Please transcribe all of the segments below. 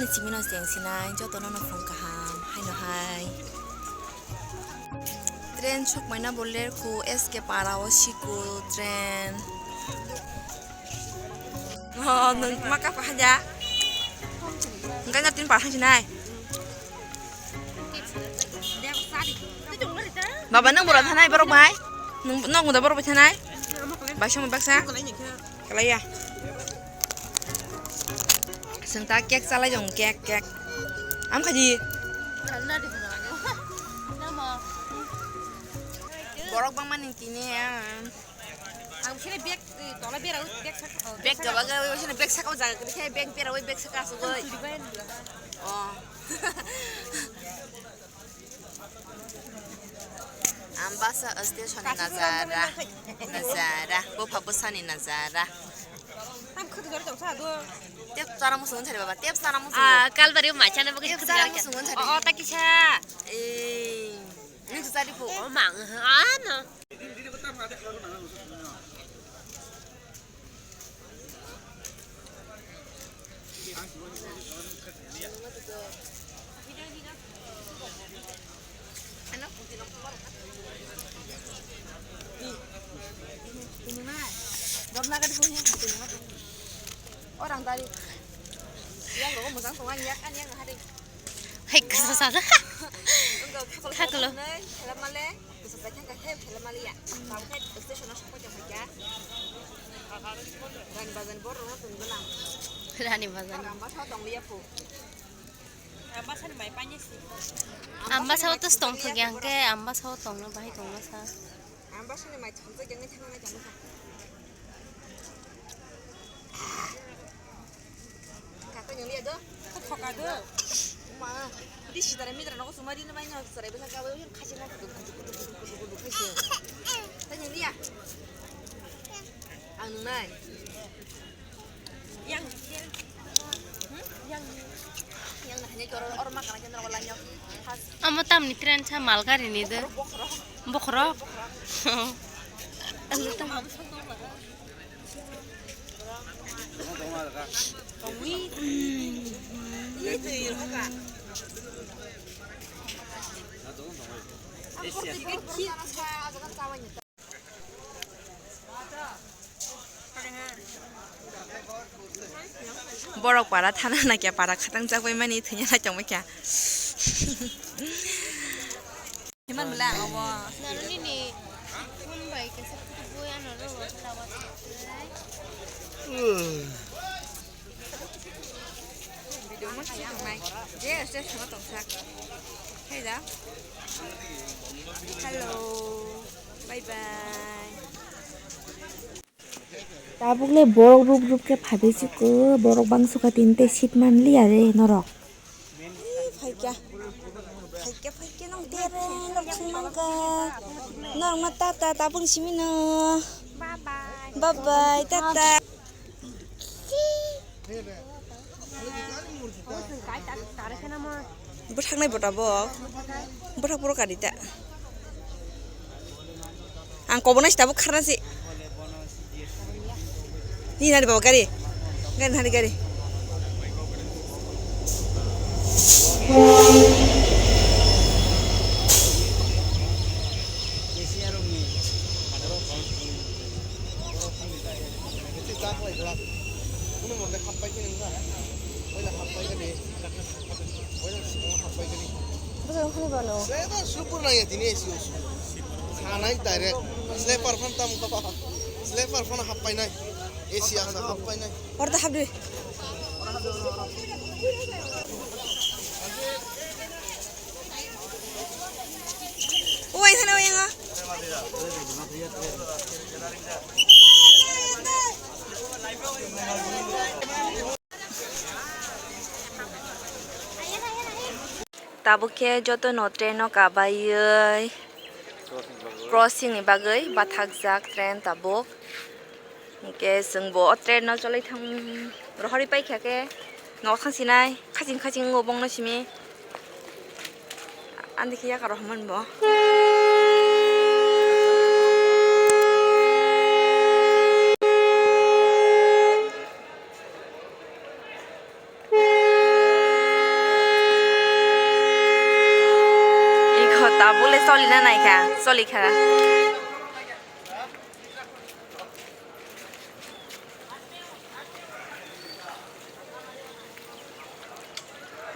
ni chimino siang sinai cho to no phone ka ham hai no hai tren chok maina boler ku SK parao siku tren nung maka pa haja ngai ngatin pa hang sinai baba nang borat hanai borok bai nong udah borok hanai basho baksa kalai ya senta kek salai jong kek am khaji borok bang maning kini ya ang sini bag tola bag bag gabaga sini bag sakau jaga kaya bag pera bag saka sugoi oh ambasa station nazara bo pabusani nazara am khud gar jong sa do tiap cara musungan cari baba tiap cara musungan kalbari macana bagi tiap cara musungan cari oh tak kisah ini cari bu oh mang ano orang tadi yang lo musang sungai yak an yang hari hek sasa kalau kalau male bisa baca nggak hep kalau male ya tahu kan station apa jam kerja dan bagian boru tunggu lang rani bazan ambas hau tong liap pu ambas ni mai panya sih ambas hau tu stong pergiang ke ambas hau tong na bahi tong na sa ambas ni mai tunggu jangan jangan jangan yang lihat tuh, kok ada? Mana? Di sekitar mitra aku semua di namanya serai besar kau yang kasih nak kudu kasih. Tanya dia. Anu nai. Yang hanya orang makan aja orang lainnya. Amo tam ni tren sa malgar ini deh. Bokro. Anu tam. Itu ilmu kak. Borok para tanah nak ya para katang jago mana itu nya nak cuma kya. Cuman belang awak. Nalu ini pun baik kesep tubuh yang nalu lawat. Video mất sayang mai. Yes, yes, sama tongsak. Hey dah. Hello. Bye bye. Tabukle borok rup ke bhabisi ko borok bangsu ka tinte sit manli are norok. Faikya nong tere nong chungmangka. Nong mata tabung simino. Bye bye tata. Berhak naik berapa? Berhak pura kadita. Angkau benar sih tabuk karena sih. Ini nari bawa kari, kan hari kari. Betul kan bano? Saya dah super nanya ini sih. Sanai direct. Sleeper fan tam kapa. Sleeper fan hapai nai. Asia sa hapai nai. Orang tak habis. Oh, ini sana yang ah. Tabuknya joto no tren no kabayai crossing ni bagai bathak jak tren tabuk nike sengbo tren no cholai thang rohari pai khake no khangsinai khajing ngobong no simi andi khiya ka rohman bo তা বলে চলি না নাই খা চলি খা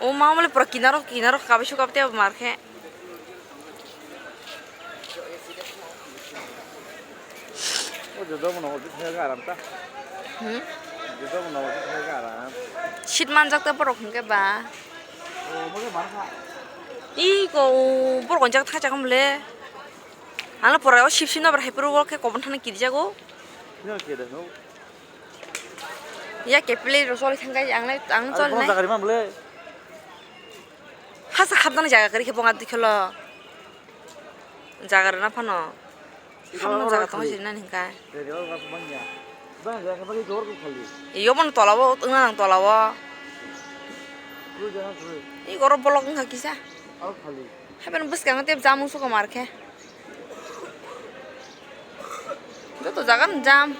ও মা বলে পুরো কিনারো কাবে শুকাবতে মার খে শীত মান যাকতে বড় খুঁকে বা 이거 뭘 언제 타자 가면래 아나 보라요 십신나 봐 해프로 그렇게 거분 타는 길이자고 그냥 걔다 너 야 개플레이로 소리 생각이 안 그런 쫄네 자가리만 몰래 하사 합다는 자가 그렇게 봉아도 켜러 자가르나 파노 합는 자가 또 하시나니까 내가 가서 방이야 나 내가 빨리 저렇게 걸리 이번은 돌아와 응아랑 돌아와 그러잖아 그래 이거로 볼록은 가기자 아 걸리 하면은 무슨 강한 때 자무수가 말게 저도 자가는 잠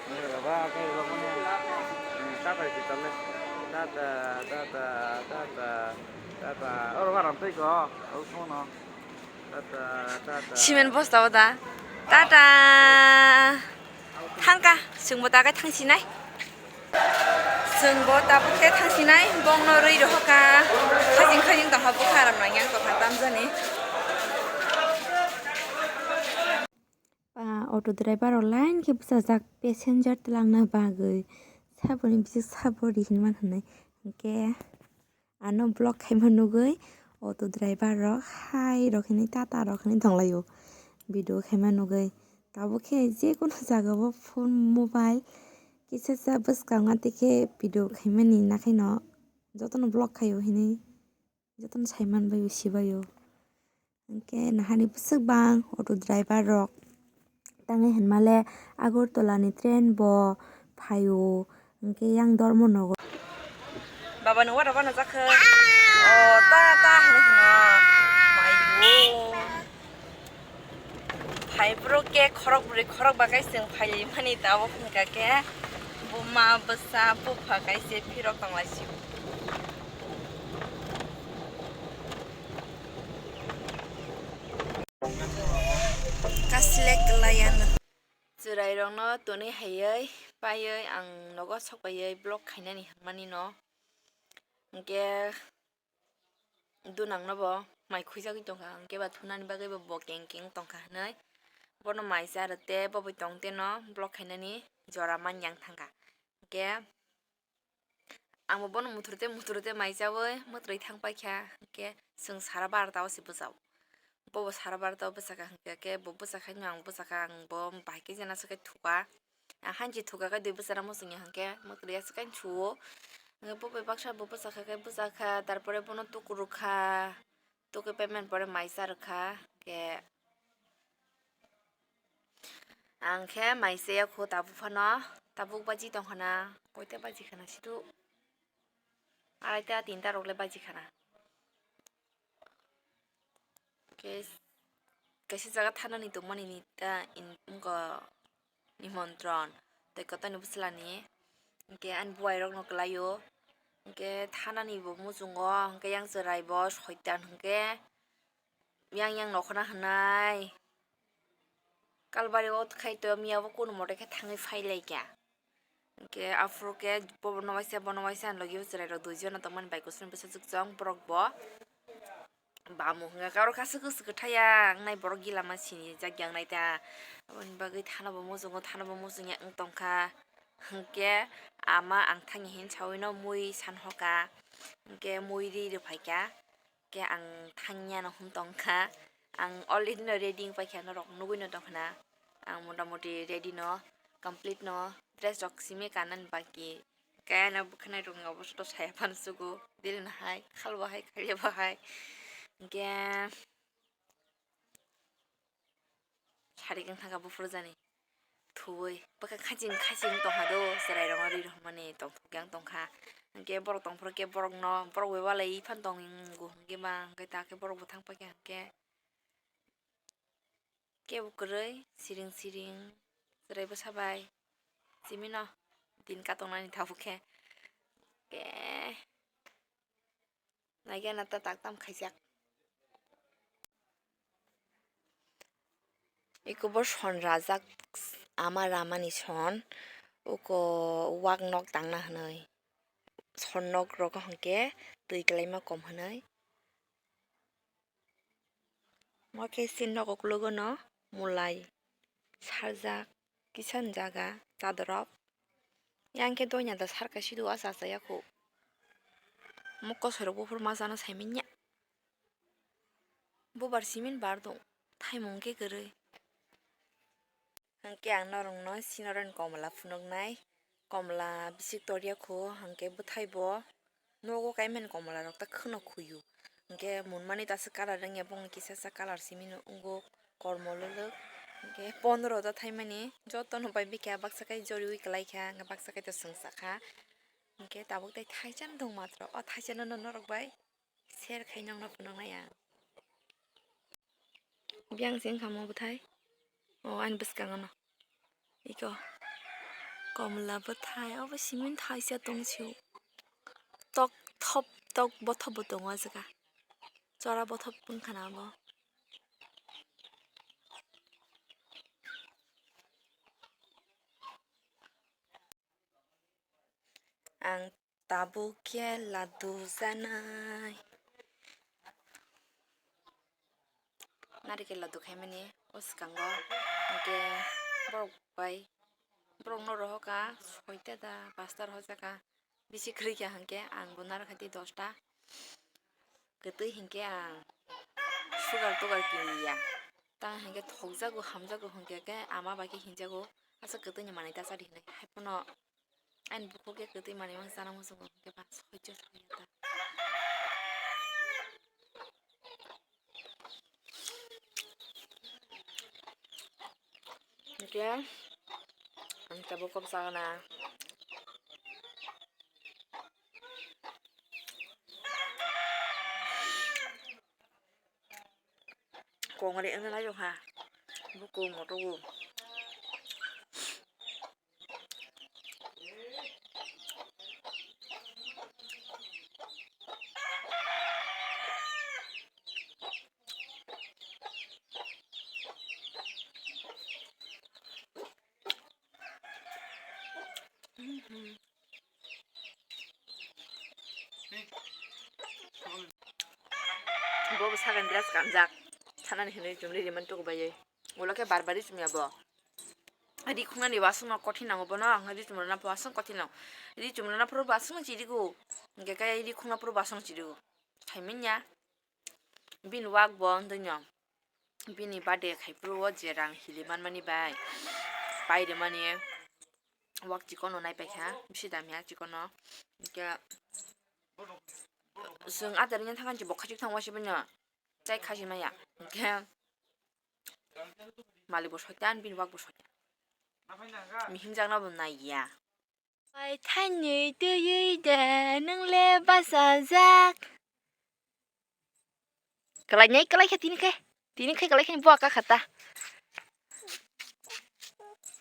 내가 봐 cái đó con ta phải chỉ tầm lên ta ở đó làm tới có ở không nó ta 시면 보스다보다 따다 한가 승보다가 당신아이 승보다부터 당신아이 봉노를 이러까 가진 더 하고 사람 나냥 또 간담전에 auto driver line কে বুঝা যাক প্যাসেঞ্জার লাংনা বাগৈ সাবনি বিসি সাবরি হিনমান হনাই কে আনো ব্লক খাইমান নুগৈ অটো ড্রাইভার হাই রখিনি টাটা রখিনি দংলাयो ভিডিও খাইমান নুগৈ তাবো খে যে কোনো জাগাবো ফোন মোবাইল কিসে সা বস কাঙা তেকে ভিডিও খাইমানি নাখাইন যতন ব্লক খাইও হিনি যতন সাইমান বায়ো সিবায়ো কে নাহানি বুসক বাং auto driver rock tangai henmale Agartala train bo phayo ke yang Dharmanagar baba no wara bana zakhe o ta hani mayo phai bro ke khorok bagai sing phai mani tawo khunka ke buma basa bu phagai se phirok tanglasi kaslek layan Zurai rong no tuni hayai payai ang nogo sok payai blok khainani hangmani no ke dunang no bo mai khuisa gi tongka ke ba thunani bagai bo keng tongka hanai bono mai sarate bo bo tongte no blok khainani jora man yang thanga ke ang bono muturte mai jawoi mutrai thang pa kha ke sung sara bar taw si bujaw bobo sarabar tau besaka ke bobo saka nyang besaka ang bom baike jana saka thuka hanji thuka ka dui besara musung yang ke mokriya saka chuo bobo baksa bobo saka ke besaka tarpore bono tukuru kha tuke payment pore maisa rakha ke ang ke maise ya kho tabu phano tabuk baji tongkhana koite baji khana situ araita tinta rogle baji khana kasi jaga thanani tongmani ni ta ingo nimantron te kota ni buslani ke an buai rok no klayo ke thanani bo mujungo ke yang jerai bo soitan ke yang nokhona hanai kalbari ot khaito miabo kun mode ke thangai failai kya ke afro ke bonomaisa logi jerai ro duijon tongman bai kusun besa jukjong brok bo bamu nga karo kasuk thaya ngai borok gila masini jagyang nai ta on bagai thanabo mujunga ang tongkha hangke ama ang thangi hin chawino mui sanhoka hangke mui ri phaika ke ang thangya no hum tongkha ang already no ready paikha no rok nugui no tongkhana ang motamoti ready no complete no dress rok sime kanan baki kaya na bukhanai rong obosto saya pansugo dilna hai khalwa hai khaliba hai ke sari kang thaga bufur jani thui baka khajing tongha do serai rong ri mane tong kyang tongkha ke borok tongphor ke borok no borok we walai phan tong gu ke ba ke ta ke borok buthang pa ke bukrei siring serai bo sabai 지민아 딘까 동안이 다 부케 게 나게 나타 딱담 খাইছাক 이거 선 라작 아마 라마니 선 오고 왁넉 당나 하너이 선넉 러가 함께 뜨이글라이마 검 하너이 뭐게 신넉 오글로거너 몰라이 살작 기선 자가 따드럽 양케 도냐다 살까 시도 아사사야고 먹고 서러고 불마사나 세민냐 보발 시민 바르동 타이몽게 그래 함께 안나롱너 시너런 검라 푸넉나이 검라 비식도리아코 함께 부타이보 노고 까이면 검라 럭다 크노 쿠유 함께 문만이 다스 까라릉에 봉 기세사 까라 시민 웅고 걸몰르르 함께 본으로도 타이마니 저또 노바이 비케 박사카이 조리위 클라이카 박사카이 또 승사카 함께 다복대 타이잔 동 마트로 타이잔은 너럭바이 세르 카이냥나 푸넉나야 비앙생 가모 부타이 anh bớt càng nó, 이거 검라 부타이 어버시민 타이시아 동치우 떡 버터 보통 와즈가 저라 버터 뿐카나 뭐 ang tabukie ladusanai 나리게 라두 খাইমানি 오스강거 이게 브록 바이 브록 너러가 소이때다 바스타르 허자가 비시 그리게 한게 안 보나르 카티 10টা 그때 hin게 안 수갈 또갈 끼야 땅 한게 톡자고 함자고 한게게 아마바게 hin자고 아서 그때니 많이 따사리네 해보노 안 부고게 그때 많이 만 사람 무슨 게 봐 소이죠 소이다 이게 ang tabukop sa na kung ngari ang nalayo ha buku mo tugu 뭐 사간 드라스 감작 차나니 흔히 좀 리리만 또 봐요 올라게 바르바리 좀 여보 어디 콩나니 와스나 거티나 거보나 어디 좀 나 와스 거티나 어디 좀 나 프로 와스 지리고 이게 가 이리 콩나 프로 와스 지리고 타이면냐 빈 왁본 드냐 빈이 바데 카이 프로 제랑 힐리만 마니 바이 바이데 마니 왁 지코노 나이 백하 비시다미야 지코노 이게 승 아들은 타간지 뭐 가지고 타고 싶으냐 짜이 가지마야 이게 말리 보셨단 빈 왁 보셨냐 미 힘장나 본 나이야 왜 탄이 뜨이다 능래 바사작 그라냐 이끌라이야 디니케 그라이야 뭐 아까 갔다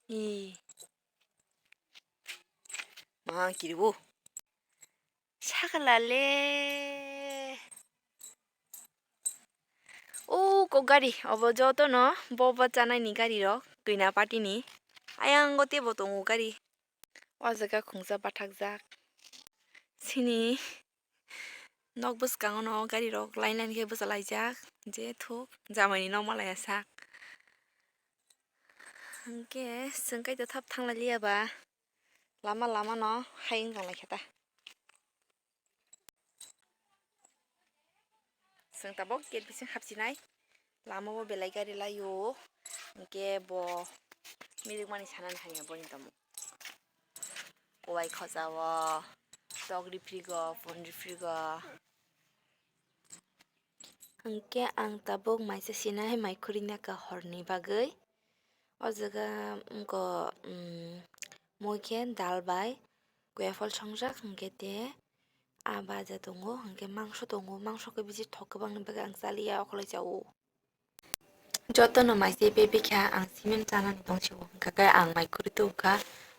이 마 기리고 샤갈랄레 오 꼬가리 어버저도 너 버버잖아 니 가리로 그이나 파티니 아양 거띠 보통 오가리 와자가 공사 바탁작 시니 넉버스 강어너 가리로 라인라인 게 버살라이작 이제 톡 자마니 너말라야삭 함께 승까이도 탑 탕랄리야봐 라마 너 하인 강라겠다 승 따복 게비승 합시나이 라마 뭐 벨라이 가리라요 이게 뭐 미륵만이 사는 하냐 보니까 뭐 오와이 커자와 떡 리프리거 본 리프리거 함께 ang tabok mai sa sinahe mai kurina ka horni bagay ojaga ko moike dalbai guefol songjak hangete abaja dongo hangke mangso dongo mangso ke biji thokbang baga ang salia okhlai jao joto no mai se baby kha ang simen chana ni dongchiwo kakai ang mai kuri to ka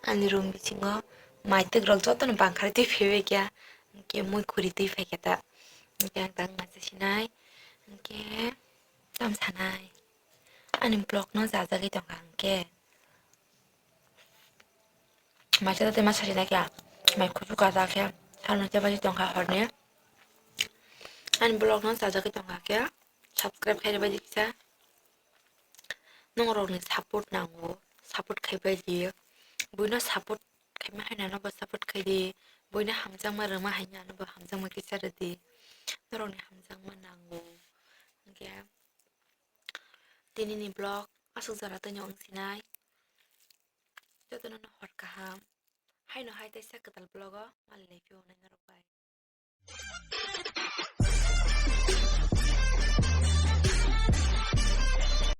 Ani room bisingo maitik rok jotono bangkhari tui phebe kya ke moi khuri tui pheketa ke ang tang masa sinai ke tam sanai ani blog no jajagi tong ke masa te masa sinai kya mai khuju ka ta kya sanu te baji tong horne ani blog no jajagi tong ke subscribe khai baji kisa nong rok ni support nango support khai baji buino support khai ma haina no ba support khai di buino hamjang ma rama haina no ba hamjang ma kisa radi norok ni hamjang ma nango ke tinini blog asuk jara to nyong sinai jotono no hor kaham haino hai tai sa katal blog o mal lefio nai norok bai